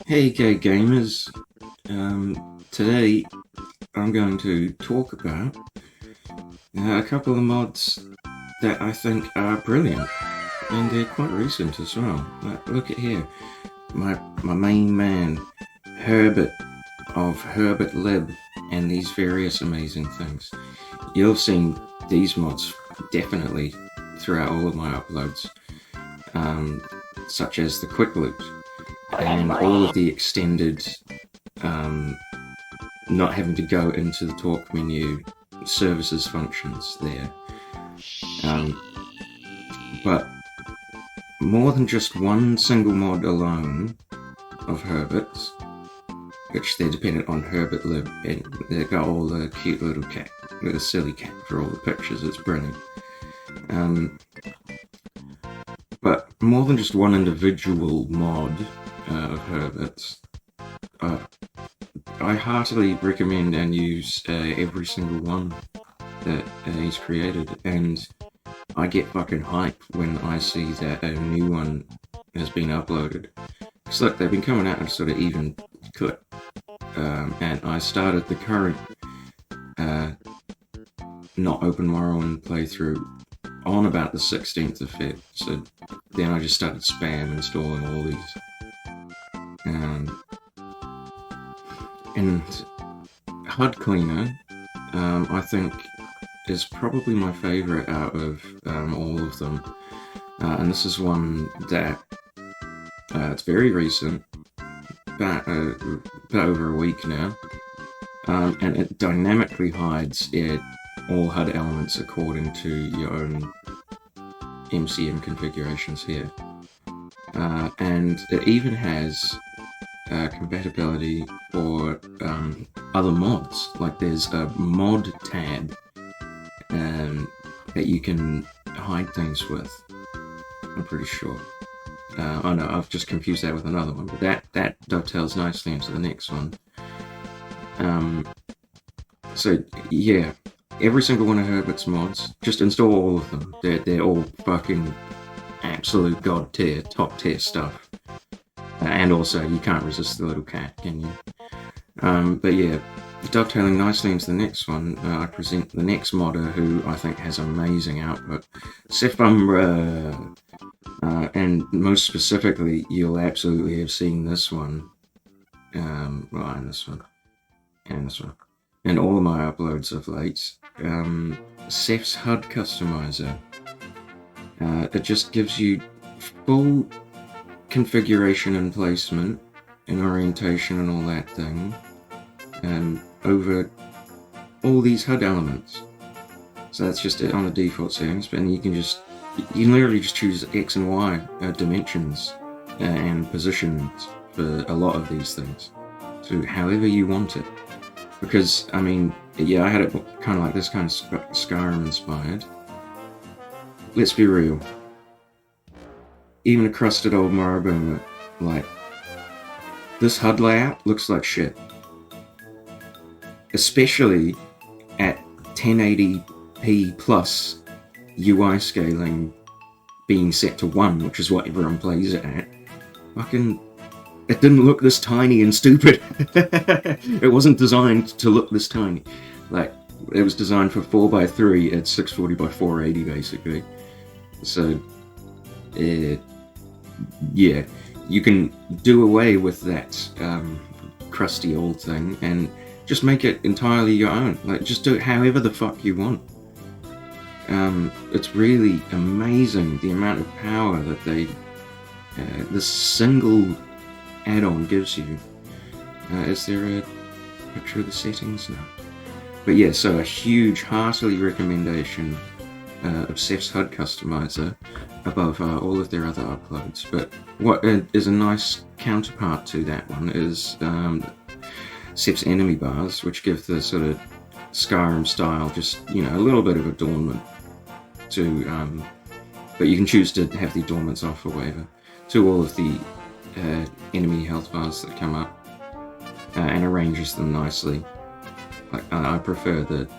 Hey gamers, today I'm going to talk about a couple of mods that I think are brilliant, and they're quite recent as well. Look at here, my main man, Herbert of Herbert Lib, and these various amazing things. You've seen these mods definitely throughout all of my uploads, such as the quick loops and all of the extended not having to go into the talk menu services functions there. Um, but more than just one single mod alone of Herbert's, which they're dependent on Herbert Lib, and they've got all the cute little cat, the silly cat for all the pictures. It's brilliant. But more than just one individual mod of Herbert's, I heartily recommend and use every single one that he's created, and I get fucking hype when I see that a new one has been uploaded. Because look, they've been coming out at a sort of even clip, and I started the current not open Morrowind playthrough on about the 16th of Feb, so then I just started spam installing all these. And HUD Cleaner, I think, is probably my favourite out of all of them. And this is one that it's very recent, about over a week now, and it dynamically hides all HUD elements according to your own MCM configurations here. And it even has compatibility for other mods. Like there's a mod tab that you can hide things with, I'm pretty sure. Oh no, I've just confused that with another one, but that dovetails nicely into the next one. So yeah, every single one of Herbert's mods, just install all of them. They're all fucking absolute god tier, top tier stuff. And also, you can't resist the little cat, can you? But yeah, dovetailing nicely into the next one, I present the next modder who I think has amazing output, Seph. And most specifically, you'll absolutely have seen this one, well, and this one, and this one, and all of my uploads of late. Seph's HUD Customizer. It just gives you full configuration and placement and orientation and all that thing over all these HUD elements. So that's just it on the default settings, and you can literally just choose X and Y dimensions and positions for a lot of these things, so however you want it. Because I mean, yeah, I had it kind of like this, kind of Skyrim inspired. Let's be real, even a crusted old Morrowind, like, this HUD layout looks like shit. Especially at 1080p plus UI scaling being set to 1, which is what everyone plays it at. Fucking, it didn't look this tiny and stupid. It wasn't designed to look this tiny. Like, it was designed for 4x3 at 640 by 480 basically. So, yeah, you can do away with that crusty old thing and just make it entirely your own. Like, just do it however the fuck you want. It's really amazing the amount of power that this single add-on gives you. Is there a picture of the settings? No. But yeah, so a huge, heartily recommendation of Seph's HUD Customizer above all of their other uploads. But what is a nice counterpart to that one is Seph's enemy bars, which give the sort of Skyrim style, just, you know, a little bit of adornment to, but you can choose to have the adornments off or whatever, to all of the enemy health bars that come up, and arranges them nicely. Like, I prefer the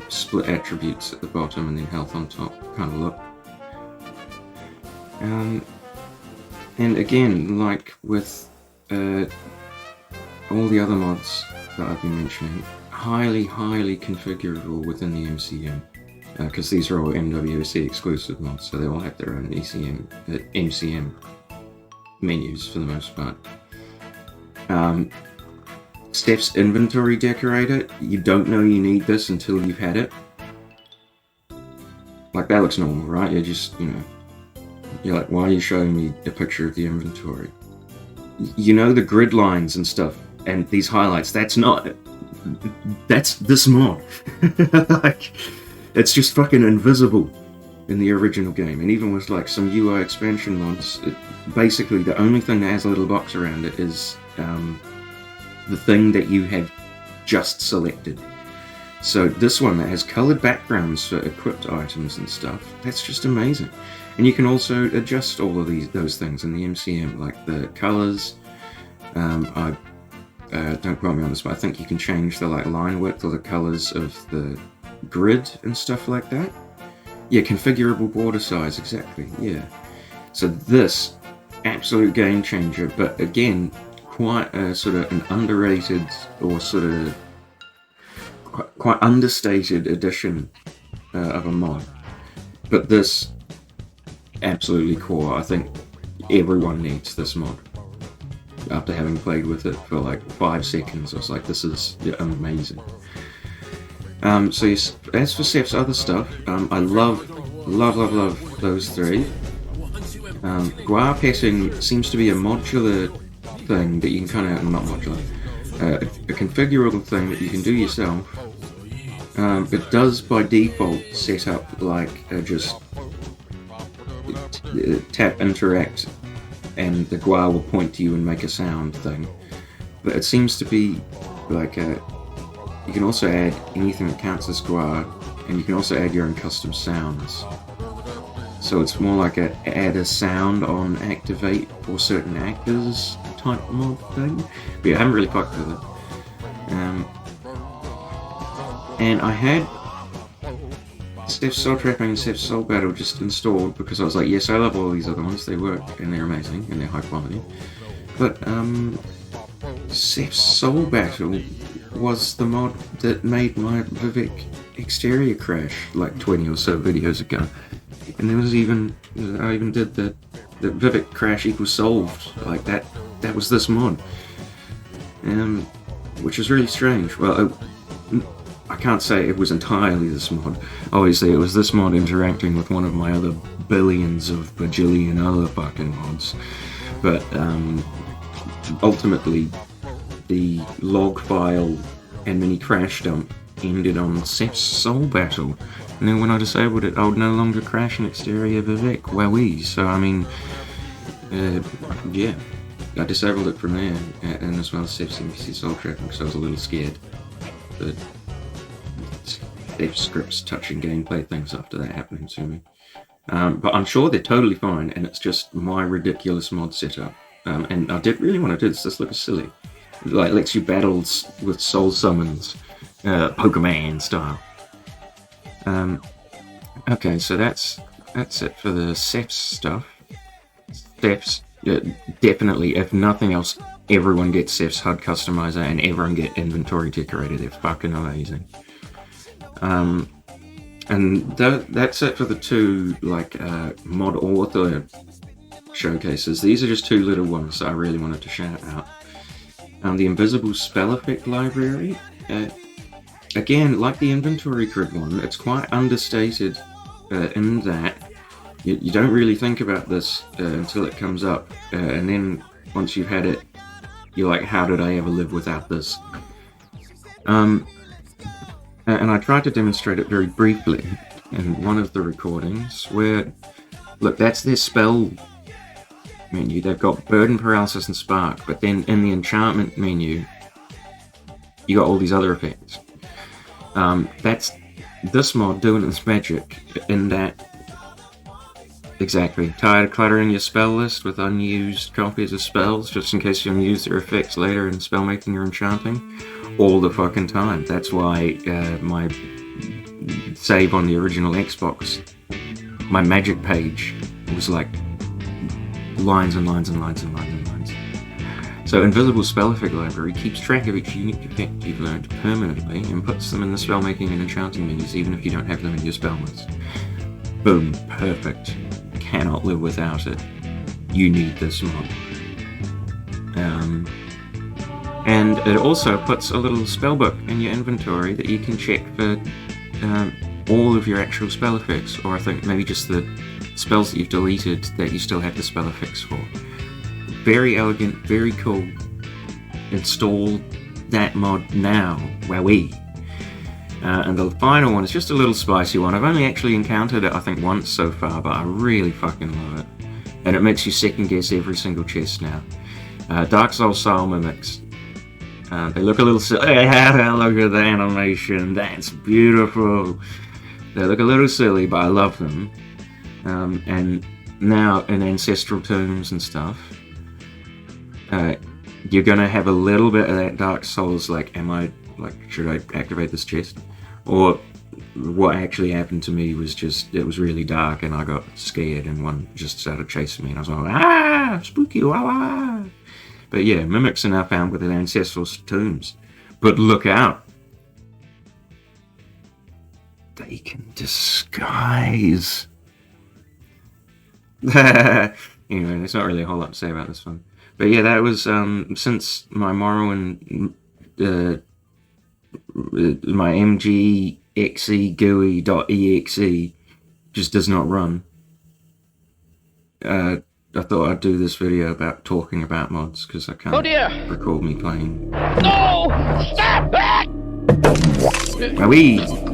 split attributes at the bottom and then health on top kind of look. And again, like with all the other mods that I've been mentioning, highly configurable within the MCM, because these are all MWSE exclusive mods, so they all have their own MCM menus for the most part. Seph's inventory decorator, you don't know you need this until you've had it. Like, that looks normal, right? You're just, you're like, why are you showing me a picture of the inventory? You know the grid lines and stuff, and these highlights, that's this mod. Like, it's just fucking invisible in the original game. And even with like some UI expansion mods, basically the only thing that has a little box around it is the thing that you have just selected. So this one that has colored backgrounds for equipped items and stuff, that's just amazing. And you can also adjust all of those things in the MCM, like the colors. Don't quote me on this, but I think you can change the line width or the colors of the grid and stuff like that. Yeah, configurable border size, exactly, yeah. So this, absolute game changer, but again, quite a sort of an underrated or sort of quite understated edition of a mod. But this, absolutely core. I think everyone needs this mod. After having played with it for like 5 seconds, I was like, this is amazing. So yes, as for Seph's other stuff, I love those three. Guar petting seems to be a modular thing that you can kind of, not modular, a configurable thing that you can do yourself. It does by default set up like just tap interact and the guar will point to you and make a sound thing. But it seems to be like you can also add anything that counts as guar, and you can also add your own custom sounds. So it's more like a add a sound on activate for certain actors type mod thing. But yeah, I haven't really fucked with it. And I had Seph's Soul Trapping and Seph's Soul Battle just installed because I was like, yes, I love all these other ones, they work and they're amazing and they're high quality. But Seph's Soul Battle was the mod that made my Vivek exterior crash like 20 or so videos ago. And there was even, I even did the Vivek crash equals solved, like that was this mod. Which is really strange. Well, I can't say it was entirely this mod. Obviously, it was this mod interacting with one of my other billions of bajillion other fucking mods. But ultimately, the log file and mini crash dump ended on Seph's Soul Battle. And then when I disabled it, I would no longer crash an exterior Vivek. Wowee. So, I mean, yeah. I disabled it from there, and as well as Seph's NPC Soul Trapping, because I was a little scared. But Seph scripts touching gameplay things after that happening to me. But I'm sure they're totally fine, and it's just my ridiculous mod setup. And I did really want to do this. This looks silly. It like lets you battle with soul summons, Pokemon style. Okay, so that's it for the Seph's stuff. Seph's, definitely, if nothing else, everyone gets Seph's HUD customizer and everyone get inventory decorator. They're fucking amazing. And that's it for the two mod author showcases. These are just two little ones that I really wanted to shout out. The invisible spell effect library. Again, like the inventory grid one, it's quite understated in that you don't really think about this until it comes up, and then once you've had it, you're like, how did I ever live without this? And I tried to demonstrate it very briefly in one of the recordings where, look, that's their spell menu. They've got Burden, Paralysis, and Spark, but then in the enchantment menu, you got all these other effects. That's this mod doing its magic in that, exactly, tired of cluttering your spell list with unused copies of spells just in case you want to use their effects later in spellmaking or enchanting? All the fucking time. That's why my save on the original Xbox, my magic page was like lines and lines and lines and lines and lines. So Invisible Spell Effect Library keeps track of each unique effect you've learned permanently and puts them in the spellmaking and enchanting menus even if you don't have them in your spell list. Boom, perfect. Cannot live without it. You need this mod. And it also puts a little spellbook in your inventory that you can check for all of your actual spell effects, or I think maybe just the spells that you've deleted that you still have the spell effects for. Very elegant, very cool. Install that mod now, wowee. And the final one is just a little spicy one. I've only actually encountered it, I think, once so far, but I really fucking love it. And it makes you second guess every single chest now. Dark Souls style mimics. They look a little silly. Look at the animation. That's beautiful. They look a little silly, but I love them. And now in ancestral tombs and stuff, you're gonna have a little bit of that Dark Souls. Like, should I activate this chest? Or what actually happened to me was just, it was really dark and I got scared and one just started chasing me and I was like, ah, spooky, wah wah. But yeah, mimics are now found within ancestral tombs. But look out. They can disguise. Anyway, there's not really a whole lot to say about this one. But yeah, that was, since my Morrowind, my MGEXEgui.exe just does not run. I thought I'd do this video about talking about mods, because I can't record me playing. No! Stop it! Wowee!